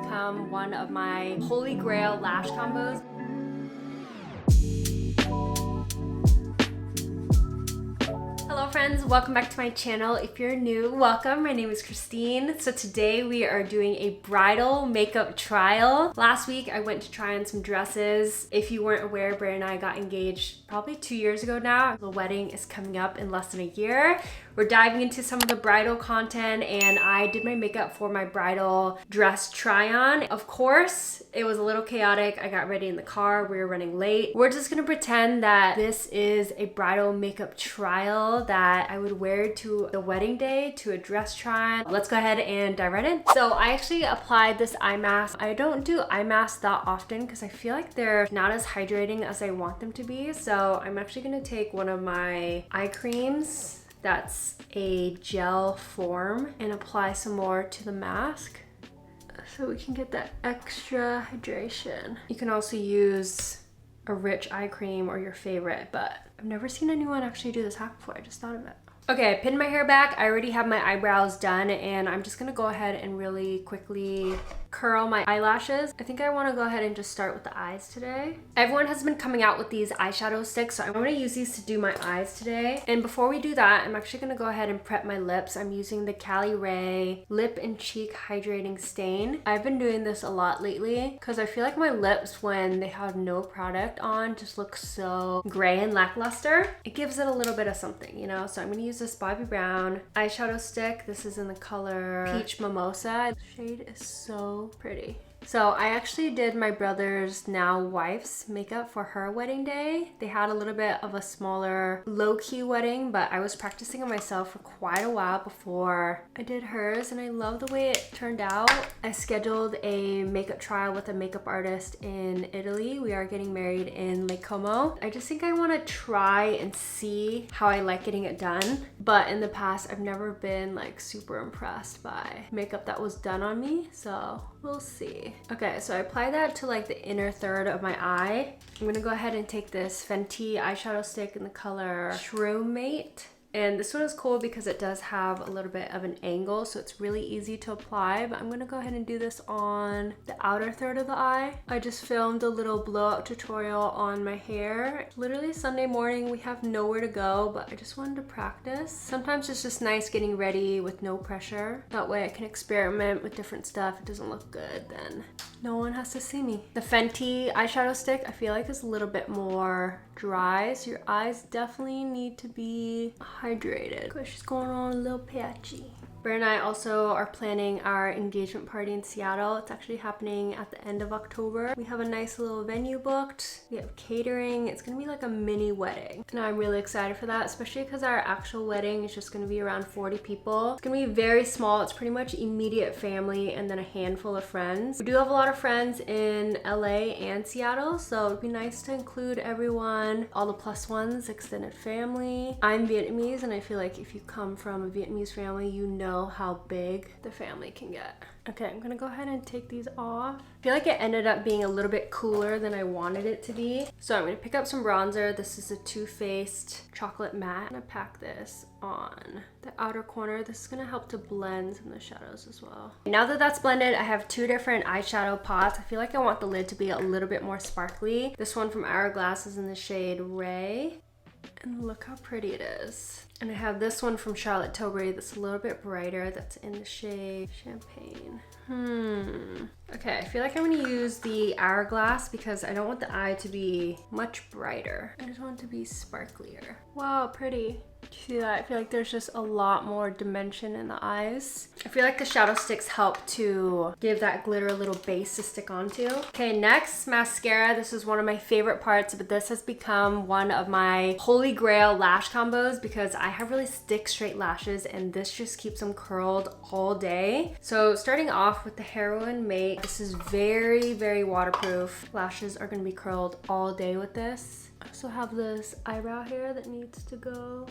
become one of my holy grail lash combos. Hello friends, welcome back to my channel. If you're new, welcome. My name is Christine. So today we are doing a bridal makeup trial. Last week I went to try on some dresses. If you weren't aware, Bray and I got engaged probably 2 years ago now. The wedding is coming up in less than a year. We're diving into some of the bridal content, and I did my makeup for my bridal dress try on. Of course, it was a little chaotic. I got ready in the car, we were running late. We're just gonna pretend that this is a bridal makeup trial that I would wear to the wedding day, to a dress try on. Let's go ahead and dive right in. So I actually applied this eye mask. I don't do eye masks that often because I feel like they're not as hydrating as I want them to be. So I'm actually gonna take one of my eye creams that's a gel form and apply some more to the mask so we can get that extra hydration. You can also use a rich eye cream or your favorite, but I've never seen anyone actually do this hack before. I just thought of it. Okay, I pinned my hair back. I already have my eyebrows done, and I'm just gonna go ahead and really quickly curl my eyelashes. I think I wanna go ahead and just start with the eyes today. Everyone has been coming out with these eyeshadow sticks, so I'm gonna use these to do my eyes today. And before we do that, I'm actually gonna go ahead and prep my lips. I'm using the Cali Ray Lip and Cheek Hydrating Stain. I've been doing this a lot lately because I feel like my lips, when they have no product on, just look so gray and lackluster. It gives it a little bit of something, you know? So I'm gonna use this Bobbi Brown eyeshadow stick. This is in the color Peach Mimosa. The shade is so pretty. So I actually did my brother's now wife's makeup for her wedding day. They had a little bit of a smaller low-key wedding, but I was practicing it myself for quite a while before I did hers, and I love the way it turned out. I scheduled a makeup trial with a makeup artist in Italy. We are getting married in Lake Como. I just think I want to try and see how I like getting it done. But in the past, I've never been like super impressed by makeup that was done on me, so we'll see. Okay, so I applied that to like the inner third of my eye. I'm gonna go ahead and take this Fenty eyeshadow stick in the color Shroomate. And this one is cool because it does have a little bit of an angle, so it's really easy to apply, but I'm gonna go ahead and do this on the outer third of the eye. I just filmed a little blowout tutorial on my hair. Literally Sunday morning, we have nowhere to go, but I just wanted to practice. Sometimes it's just nice getting ready with no pressure. That way I can experiment with different stuff. If it doesn't look good, then no one has to see me. The Fenty eyeshadow stick, I feel like is a little bit more dry, so your eyes definitely need to be hydrated because she's going on a little patchy. Bray and I also are planning our engagement party in Seattle. It's actually happening at the end of October. We have a nice little venue booked. We have catering. It's gonna be like a mini wedding. And I'm really excited for that, especially because our actual wedding is just gonna be around 40 people. It's gonna be very small. It's pretty much immediate family and then a handful of friends. We do have a lot of friends in LA and Seattle, so it'd be nice to include everyone, all the plus ones, extended family. I'm Vietnamese, and I feel like if you come from a Vietnamese family, you know how big the family can get. Okay, I'm gonna go ahead and take these off. I feel like it ended up being a little bit cooler than I wanted it to be. So I'm gonna pick up some bronzer. This is a Too Faced Chocolate Matte. I'm gonna pack this on the outer corner. This is gonna help to blend some of the shadows as well. Now that that's blended, I have two different eyeshadow pots. I feel like I want the lid to be a little bit more sparkly. This one from Hourglass is in the shade Ray. And look how pretty it is. And I have this one from Charlotte Tilbury that's a little bit brighter, that's in the shade Champagne. Okay, I feel like I'm gonna use the Hourglass because I don't want the eye to be much brighter. I just want it to be sparklier. Wow, pretty. Do you see that? I feel like there's just a lot more dimension in the eyes. I feel like the shadow sticks help to give that glitter little base to stick onto. Okay, next, mascara. This is one of my favorite parts, but this has become one of my holy grail lash combos because I have really thick, straight lashes, and this just keeps them curled all day. So starting off with the Heroin Make, this is very, very waterproof. Lashes are gonna be curled all day with this. I also have this eyebrow hair that needs to go.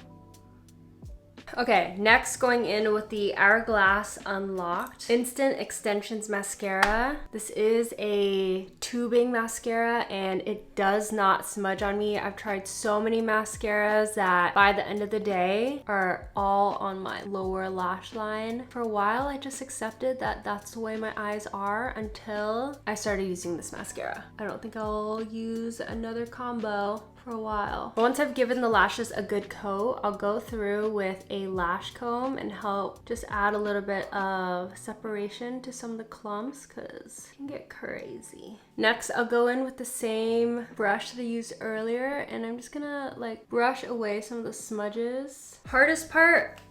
Okay, next going in with the Hourglass Unlocked Instant Extensions Mascara. This is a tubing mascara and it does not smudge on me. I've tried so many mascaras that by the end of the day are all on my lower lash line. For a while, I just accepted that that's the way my eyes are until I started using this mascara. I don't think I'll use another combo for a while. But once I've given the lashes a good coat, I'll go through with a lash comb and help just add a little bit of separation to some of the clumps because it can get crazy. Next, I'll go in with the same brush that I used earlier and I'm just gonna like brush away some of the smudges. Hardest part,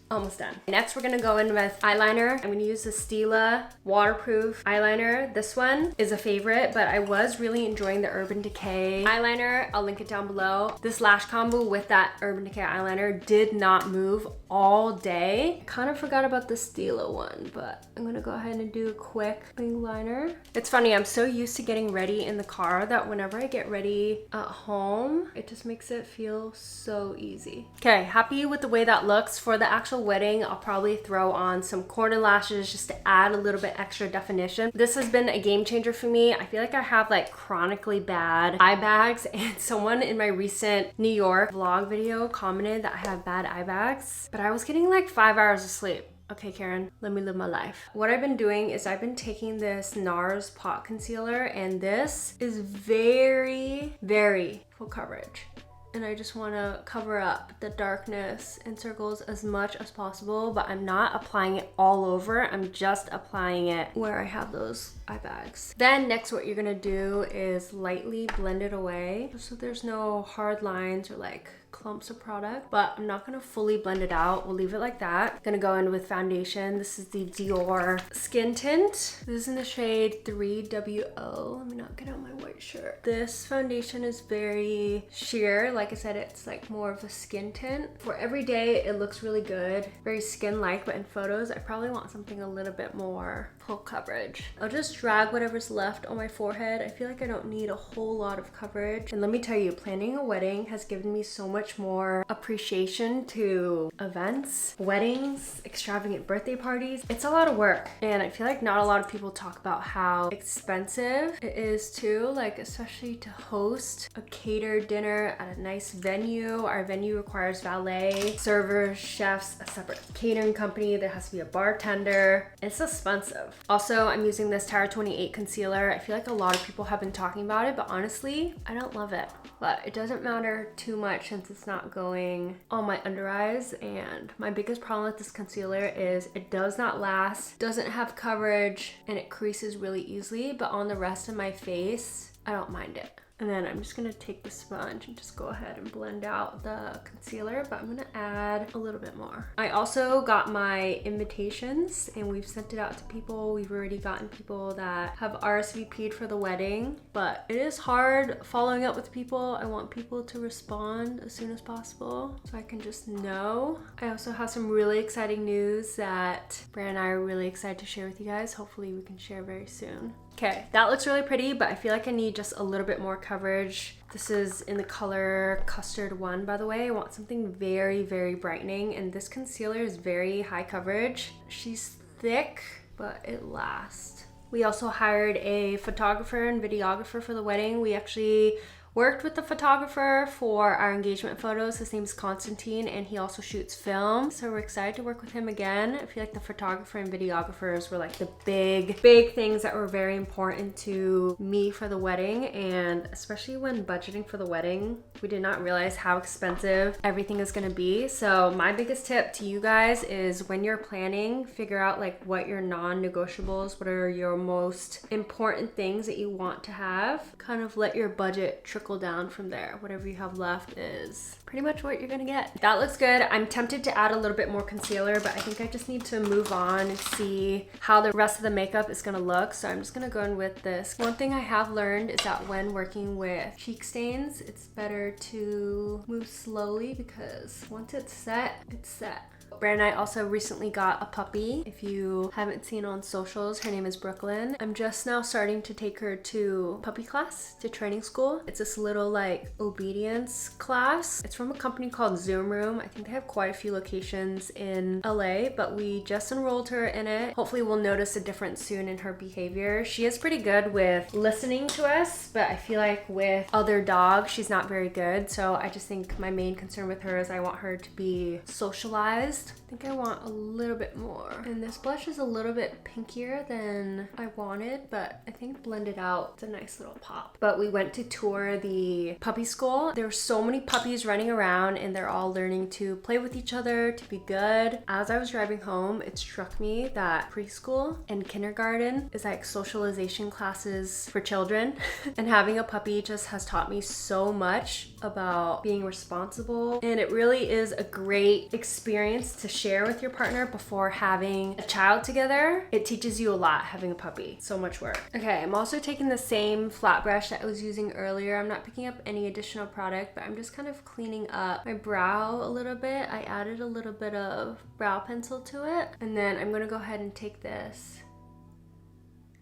almost done. Next, we're gonna go in with eyeliner. I'm gonna use the Stila waterproof eyeliner. This one is a favorite, but I was really enjoying the Urban Decay eyeliner. I'll link it down below. This lash combo with that Urban Decay eyeliner did not move all day. Kind of forgot about the Stila one, but I'm gonna go ahead and do a quick wing liner. It's funny, I'm so used to getting ready in the car that whenever I get ready at home, it just makes it feel so easy. Okay, happy with the way that looks. For the actual wedding, I'll probably throw on some corner lashes just to add a little bit extra definition. This has been a game changer for me. I feel like I have like chronically bad eye bags, and someone in my recent New York vlog video commented that I have bad eye bags, but I was getting like 5 hours of sleep. Okay, Karen, let me live my life. What I've been doing is I've been taking this NARS pot concealer, and this is very, very full coverage. And I just want to cover up the darkness and circles as much as possible, but I'm not applying it all over. I'm just applying it where I have those eye bags. Then next, what you're gonna do is lightly blend it away so there's no hard lines or like clumps of product, but I'm not gonna fully blend it out. We'll leave it like that. I'm gonna go in with foundation. This is the Dior Skin Tint. This is in the shade 3WO. Let me not get out my white shirt. This foundation is very sheer. Like I said, it's like more of a skin tint. For every day, it looks really good. Very skin-like, but in photos, I probably want something a little bit more full coverage. I'll just drag whatever's left on my forehead. I feel like I don't need a whole lot of coverage. And let me tell you, planning a wedding has given me so much more appreciation to events, weddings, extravagant birthday parties. It's a lot of work, and I feel like not a lot of people talk about how expensive it is too, like especially to host a catered dinner at a nice venue. Our venue requires valet, servers, chefs, a separate catering company. There has to be a bartender. It's expensive. Also, I'm using this Tower 28 concealer. I feel like a lot of people have been talking about it, but honestly, I don't love it. But it doesn't matter too much since it's not going on my under eyes. And my biggest problem with this concealer is it does not last, doesn't have coverage, and it creases really easily. But on the rest of my face, I don't mind it. And then I'm just gonna take the sponge and just go ahead and blend out the concealer, but I'm gonna add a little bit more. I also got my invitations and we've sent it out to people. We've already gotten people that have RSVP'd for the wedding, but it is hard following up with people. I want people to respond as soon as possible so I can just know. I also have some really exciting news that Brand and I are really excited to share with you guys. Hopefully we can share very soon. Okay, that looks really pretty, but I feel like I need just a little bit more coverage. This is in the color Custard 1, by the way. I want something very, very brightening, and this concealer is very high coverage. She's thick, but it lasts. We also hired a photographer and videographer for the wedding. We actually worked with the photographer for our engagement photos. His name's Constantine, and he also shoots film. So we're excited to work with him again. I feel like the photographer and videographers were like the big things that were very important to me for the wedding. And especially when budgeting for the wedding, we did not realize how expensive everything is gonna be. So my biggest tip to you guys is when you're planning, figure out like what your non-negotiables, what are your most important things that you want to have. Kind of let your budget trickle down from there. Whatever you have left is pretty much what you're gonna get. That looks good. I'm tempted to add a little bit more concealer, but I think I just need to move on and see how the rest of the makeup is gonna look. So I'm just gonna go in with this. One thing I have learned is that when working with cheek stains, it's better to move slowly because once it's set, it's set. Brand and I also recently got a puppy. If you haven't seen on socials, her name is Brooklyn. I'm just now starting to take her to puppy class, to training school. It's this little like obedience class. It's from a company called Zoom Room. I think they have quite a few locations in LA, but we just enrolled her in it. Hopefully we'll notice a difference soon in her behavior. She is pretty good with listening to us, but I feel like with other dogs, she's not very good. So I just think my main concern with her is I want her to be socialized. I think I want a little bit more. And this blush is a little bit pinkier than I wanted, but I think blended out, it's a nice little pop. But we went to tour the puppy school. There were so many puppies running around and they're all learning to play with each other, to be good. As I was driving home, it struck me that preschool and kindergarten is like socialization classes for children. And having a puppy just has taught me so much about being responsible. And it really is a great experience to share with your partner before having a child together. It teaches you a lot having a puppy. So much work. Okay, I'm also taking the same flat brush that I was using earlier. I'm not picking up any additional product, but I'm just kind of cleaning up my brow a little bit. I added a little bit of brow pencil to it. And then I'm gonna go ahead and take this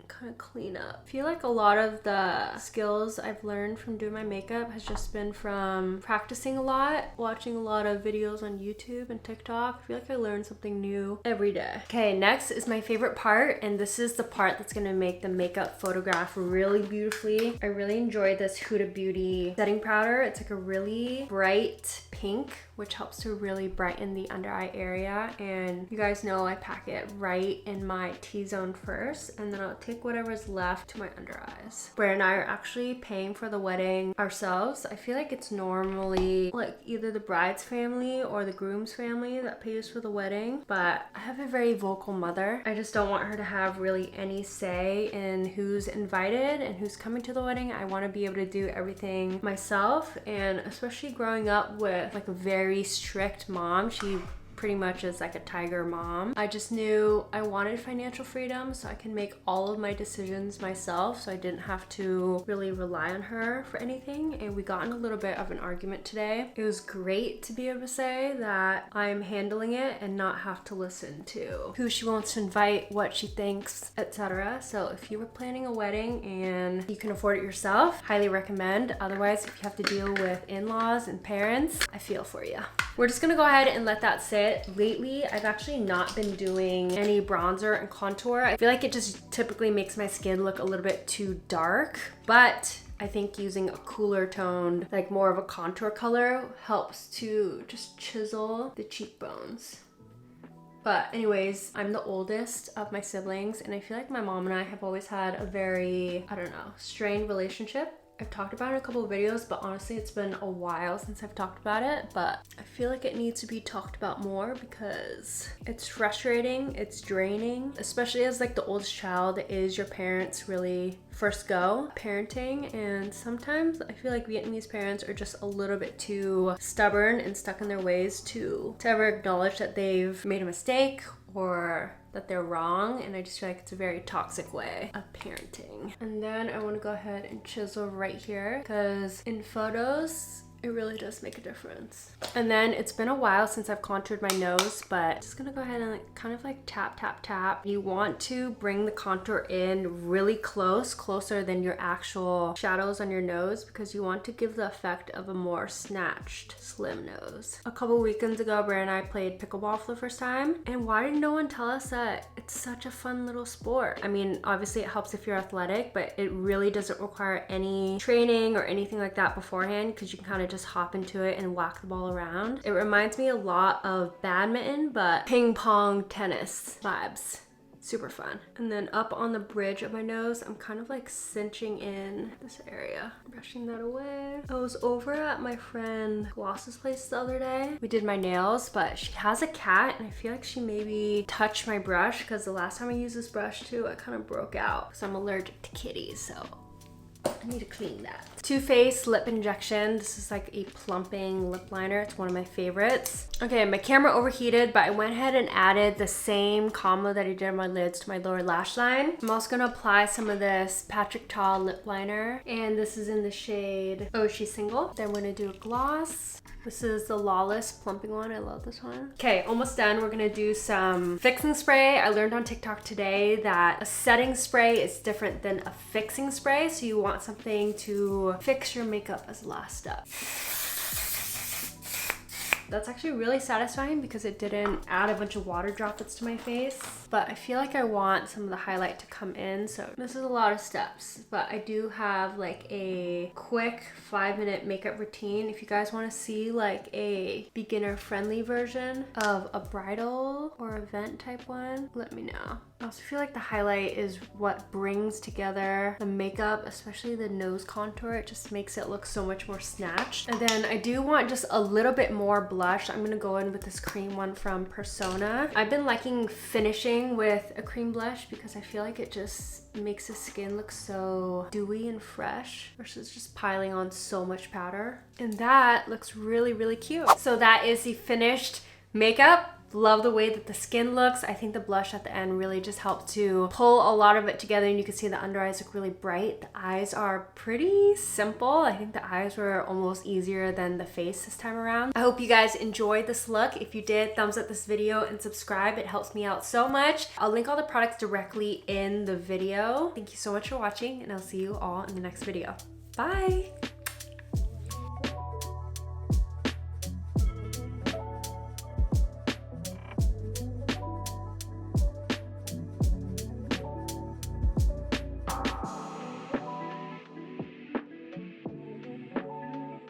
kind of clean up. I feel like a lot of the skills I've learned from doing my makeup has just been from practicing a lot, watching a lot of videos on YouTube and TikTok. I feel like I learn something new every day. Okay, next is my favorite part, and this is the part that's gonna make the makeup photograph really beautifully. I really enjoy this Huda Beauty setting powder. It's like a really bright pink, which helps to really brighten the under eye area. And you guys know I pack it right in my T-zone first, and then I'll take whatever's left to my under eyes. Brand and I are actually paying for the wedding ourselves. I feel like it's normally like either the bride's family or the groom's family that pays for the wedding, but I have a very vocal mother. I just don't want her to have really any say in who's invited and who's coming to the wedding. I want to be able to do everything myself, and especially growing up with like a very strict mom. She pretty much is like a tiger mom. I just knew I wanted financial freedom so I can make all of my decisions myself, so I didn't have to really rely on her for anything. And we got in a little bit of an argument today. It was great to be able to say that I'm handling it and not have to listen to who she wants to invite, what she thinks, etc. So if you were planning a wedding and you can afford it yourself, highly recommend. Otherwise, if you have to deal with in-laws and parents, I feel for you. We're just gonna go ahead and let that sit. Lately, I've actually not been doing any bronzer and contour. I feel like it just typically makes my skin look a little bit too dark, but I think using a cooler toned, like more of a contour color helps to just chisel the cheekbones. But anyways, I'm the oldest of my siblings, and I feel like my mom and I have always had a very, I don't know, strained relationship. I've talked about it in a couple of videos, but honestly it's been a while since I've talked about it, but I feel like it needs to be talked about more because it's frustrating, it's draining, especially as like the oldest child. Is your parents really first go parenting, and sometimes I feel like Vietnamese parents are just a little bit too stubborn and stuck in their ways to ever acknowledge that they've made a mistake or that they're wrong, and I just feel like it's a very toxic way of parenting. And then I want to go ahead and chisel right here because in photos it really does make a difference. And then it's been a while since I've contoured my nose, but I'm just gonna go ahead and like kind of like tap tap tap. You want to bring the contour in really close, closer than your actual shadows on your nose, because you want to give the effect of a more snatched slim nose. A couple weekends ago, Brand and I played pickleball for the first time, and why did no one tell us that it's such a fun little sport? I mean, obviously it helps if you're athletic, but it really doesn't require any training or anything like that beforehand, because you can kind of just hop into it and whack the ball around. It reminds me a lot of badminton, but ping pong tennis vibes. Super fun. And then up on the bridge of my nose, I'm kind of like cinching in this area, brushing that away. I was over at my friend Gloss's place the other day. We did my nails, but she has a cat and I feel like she maybe touched my brush, because the last time I used this brush too, I kind of broke out because I'm allergic to kitties. So I need to clean that. Too Faced Lip Injection. This is like a plumping lip liner. It's one of my favorites. Okay, my camera overheated, but I went ahead and added the same combo that I did on my lids to my lower lash line. I'm also gonna apply some of this Patrick Ta lip liner, and this is in the shade Oh She's Single. Then I'm gonna do a gloss. This is the Lawless plumping one. I love this one. Okay, almost done. We're gonna do some fixing spray. I learned on TikTok today that a setting spray is different than a fixing spray, so you want something to fix your makeup as the last step. That's actually really satisfying because it didn't add a bunch of water droplets to my face, but I feel like I want some of the highlight to come in, so this is a lot of steps, but I do have like a quick 5-minute makeup routine. If you guys want to see like a beginner friendly version of a bridal or event type one, let me know. I also feel like the highlight is what brings together the makeup, especially the nose contour. It just makes it look so much more snatched. And then I do want just a little bit more blush. I'm gonna go in with this cream one from Persona. I've been liking finishing with a cream blush because I feel like it just makes the skin look so dewy and fresh versus just piling on so much powder. And that looks really, really cute. So that is the finished makeup. Love the way that the skin looks. I think the blush at the end really just helped to pull a lot of it together, and you can see the under eyes look really bright. The eyes are pretty simple. I think the eyes were almost easier than the face this time around. I hope you guys enjoyed this look. If you did, thumbs up this video and subscribe. It helps me out so much. I'll link all the products directly in the video. Thank you so much for watching, and I'll see you all in the next video. Bye!